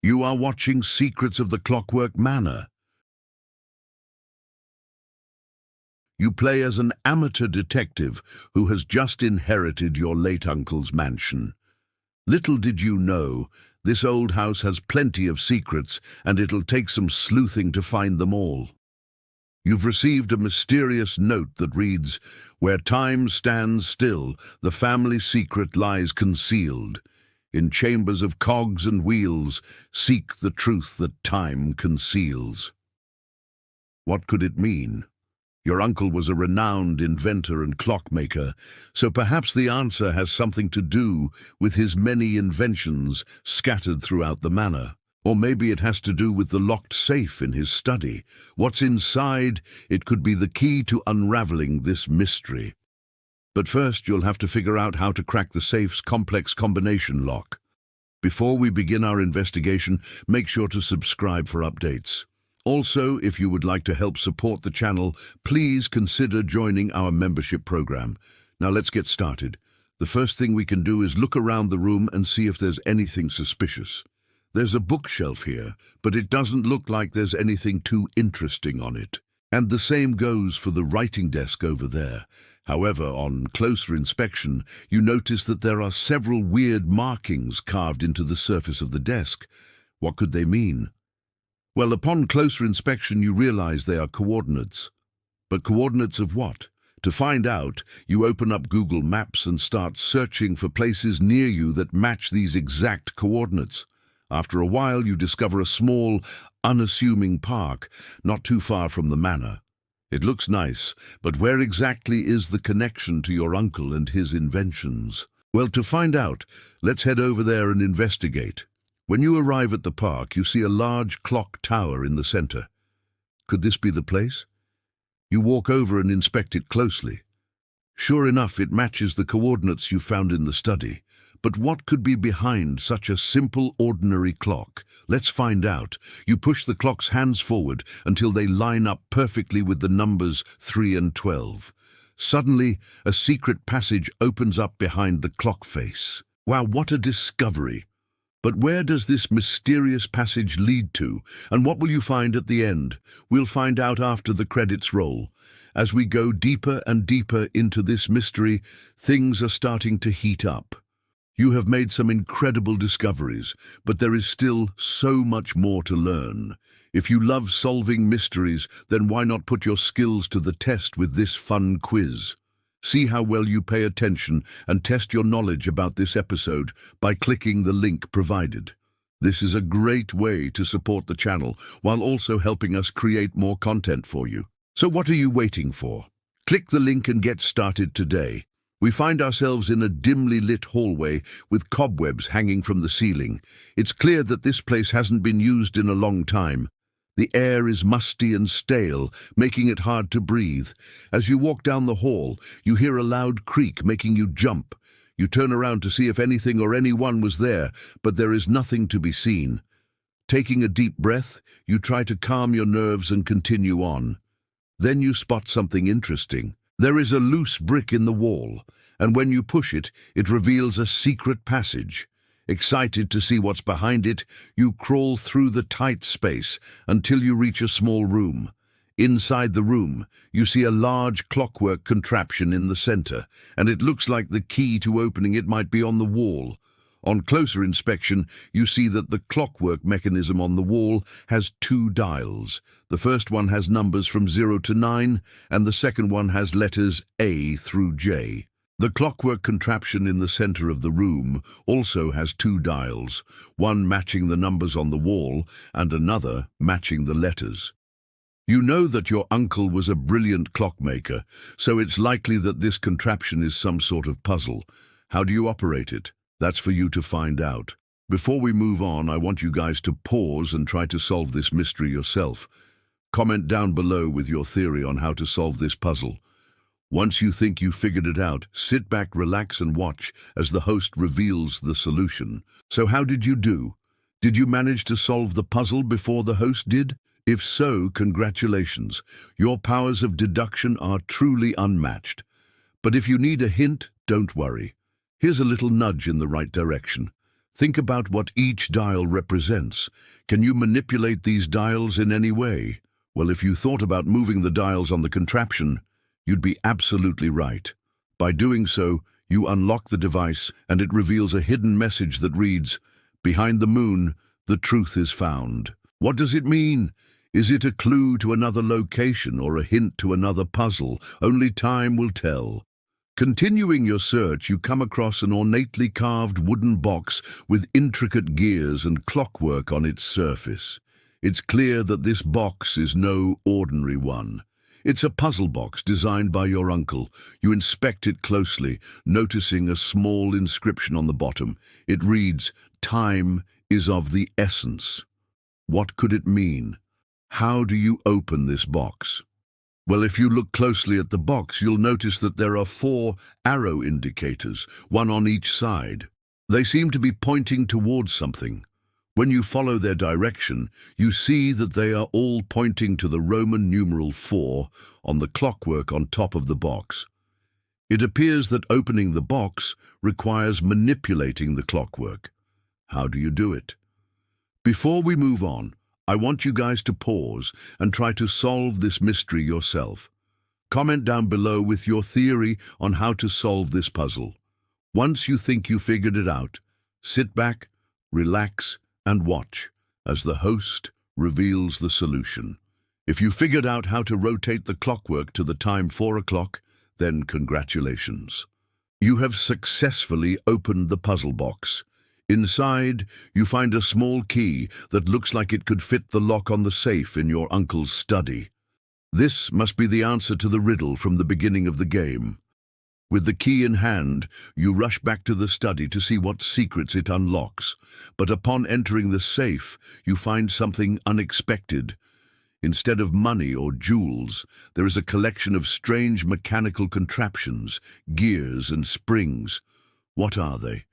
You are watching Secrets of the Clockwork Manor. You play as an amateur detective who has just inherited your late uncle's mansion. Little did you know, this old house has plenty of secrets, and it'll take some sleuthing to find them all. You've received a mysterious note that reads, "Where time stands still, the family secret lies concealed. In chambers of cogs and wheels, seek the truth that time conceals." What could it mean? Your uncle was a renowned inventor and clockmaker, so perhaps the answer has something to do with his many inventions scattered throughout the manor. Or maybe it has to do with the locked safe in his study. What's inside, it could be the key to unraveling this mystery. But first, you'll have to figure out how to crack the safe's complex combination lock. Before we begin our investigation, make sure to subscribe for updates. Also, if you would like to help support the channel, please consider joining our membership program. Now let's get started. The first thing we can do is look around the room and see if there's anything suspicious. There's a bookshelf here, but it doesn't look like there's anything too interesting on it. And the same goes for the writing desk over there. However, on closer inspection, you notice that there are several weird markings carved into the surface of the desk. What could they mean? Well, upon closer inspection, you realize they are coordinates. But coordinates of what? To find out, you open up Google Maps and start searching for places near you that match these exact coordinates. After a while, you discover a small, unassuming park not too far from the manor. It looks nice, but where exactly is the connection to your uncle and his inventions? Well, to find out, let's head over there and investigate. When you arrive at the park, you see a large clock tower in the center. Could this be the place? You walk over and inspect it closely. Sure enough, it matches the coordinates you found in the study. But what could be behind such a simple, ordinary clock? Let's find out. You push the clock's hands forward until they line up perfectly with the numbers 3 and 12. Suddenly, a secret passage opens up behind the clock face. Wow, what a discovery! But where does this mysterious passage lead to, and what will you find at the end? We'll find out after the credits roll. As we go deeper and deeper into this mystery, things are starting to heat up. You have made some incredible discoveries, but there is still so much more to learn. If you love solving mysteries, then why not put your skills to the test with this fun quiz? See how well you pay attention and test your knowledge about this episode by clicking the link provided. This is a great way to support the channel while also helping us create more content for you. So what are you waiting for? Click the link and get started today. We find ourselves in a dimly lit hallway with cobwebs hanging from the ceiling. It's clear that this place hasn't been used in a long time. The air is musty and stale, making it hard to breathe. As you walk down the hall, you hear a loud creak making you jump. You turn around to see if anything or anyone was there, but there is nothing to be seen. Taking a deep breath, you try to calm your nerves and continue on. Then you spot something interesting. There is a loose brick in the wall, and when you push it, it reveals a secret passage. Excited to see what's behind it, you crawl through the tight space until you reach a small room. Inside the room, you see a large clockwork contraption in the center, and it looks like the key to opening it might be on the wall. On closer inspection, you see that the clockwork mechanism on the wall has 2 dials. The first one has numbers from 0 to 9, and the second one has letters A through J. The clockwork contraption in the center of the room also has 2 dials, one matching the numbers on the wall and another matching the letters. You know that your uncle was a brilliant clockmaker, so it's likely that this contraption is some sort of puzzle. How do you operate it? That's for you to find out. Before we move on, I want you guys to pause and try to solve this mystery yourself. Comment down below with your theory on how to solve this puzzle. Once you think you've figured it out, sit back, relax, and watch as the host reveals the solution. So how did you do? Did you manage to solve the puzzle before the host did? If so, congratulations. Your powers of deduction are truly unmatched. But if you need a hint, don't worry. Here's a little nudge in the right direction. Think about what each dial represents. Can you manipulate these dials in any way? Well, if you thought about moving the dials on the contraption, you'd be absolutely right. By doing so, you unlock the device and it reveals a hidden message that reads, "Behind the moon, the truth is found." What does it mean? Is it a clue to another location or a hint to another puzzle? Only time will tell. Continuing your search, you come across an ornately carved wooden box with intricate gears and clockwork on its surface. It's clear that this box is no ordinary one. It's a puzzle box designed by your uncle. You inspect it closely, noticing a small inscription on the bottom. It reads, "Time is of the essence." What could it mean? How do you open this box? Well, if you look closely at the box, you'll notice that there are 4 arrow indicators, one on each side. They seem to be pointing towards something. When you follow their direction, you see that they are all pointing to the Roman numeral 4 on the clockwork on top of the box. It appears that opening the box requires manipulating the clockwork. How do you do it? Before we move on, I want you guys to pause and try to solve this mystery yourself. Comment down below with your theory on how to solve this puzzle. Once you think you figured it out, sit back, relax, and watch as the host reveals the solution. If you figured out how to rotate the clockwork to the time 4 o'clock, then congratulations. You have successfully opened the puzzle box. Inside, you find a small key that looks like it could fit the lock on the safe in your uncle's study. This must be the answer to the riddle from the beginning of the game. With the key in hand, you rush back to the study to see what secrets it unlocks. But upon entering the safe, you find something unexpected. Instead of money or jewels, there is a collection of strange mechanical contraptions, gears and springs. What are they?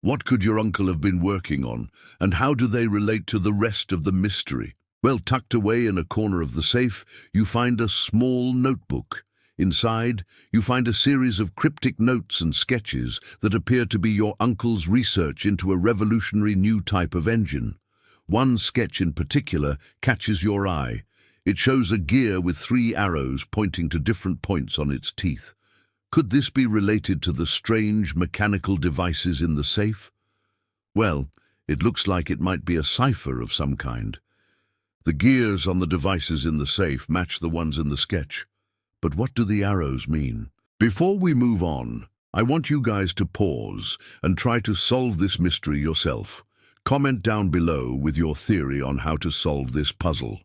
What could your uncle have been working on, and how do they relate to the rest of the mystery? Well, tucked away in a corner of the safe, you find a small notebook. Inside, you find a series of cryptic notes and sketches that appear to be your uncle's research into a revolutionary new type of engine. One sketch in particular catches your eye. It shows a gear with 3 arrows pointing to different points on its teeth. Could this be related to the strange mechanical devices in the safe? Well, it looks like it might be a cipher of some kind. The gears on the devices in the safe match the ones in the sketch. But what do the arrows mean? Before we move on, I want you guys to pause and try to solve this mystery yourself. Comment down below with your theory on how to solve this puzzle.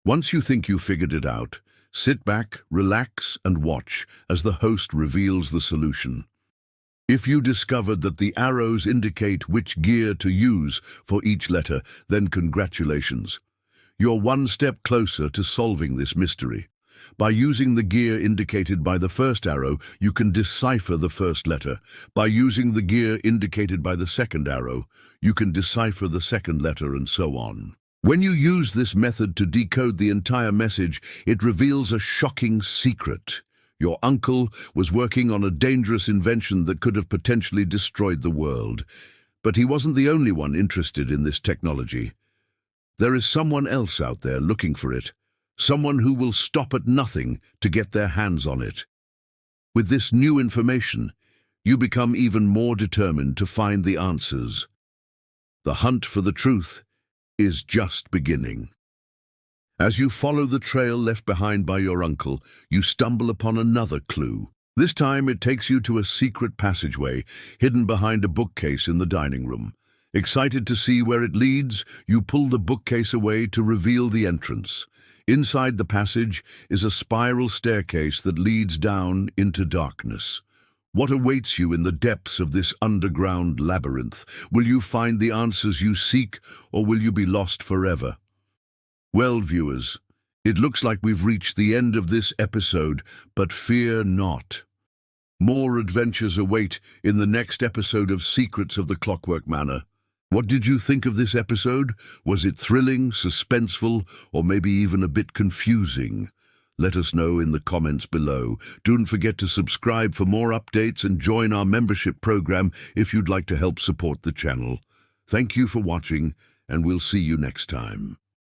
Once you think you've figured it out, sit back, relax, and watch as the host reveals the solution. If you discovered that the arrows indicate which gear to use for each letter, then congratulations. You're one step closer to solving this mystery. By using the gear indicated by the first arrow, you can decipher the first letter. By using the gear indicated by the second arrow, you can decipher the second letter, and so on. When you use this method to decode the entire message, it reveals a shocking secret. Your uncle was working on a dangerous invention that could have potentially destroyed the world. But he wasn't the only one interested in this technology. There is someone else out there looking for it, someone who will stop at nothing to get their hands on it. With this new information, you become even more determined to find the answers. The hunt for the truth is just beginning. As you follow the trail left behind by your uncle, you stumble upon another clue. This time it takes you to a secret passageway hidden behind a bookcase in the dining room. Excited to see where it leads, you pull the bookcase away to reveal the entrance. Inside the passage is a spiral staircase that leads down into darkness. What awaits you in the depths of this underground labyrinth? Will you find the answers you seek, or will you be lost forever? Well, viewers, it looks like we've reached the end of this episode, but fear not. More adventures await in the next episode of Secrets of the Clockwork Manor. What did you think of this episode? Was it thrilling, suspenseful, or maybe even a bit confusing? Let us know in the comments below. Don't forget to subscribe for more updates and join our membership program if you'd like to help support the channel. Thank you for watching, and we'll see you next time.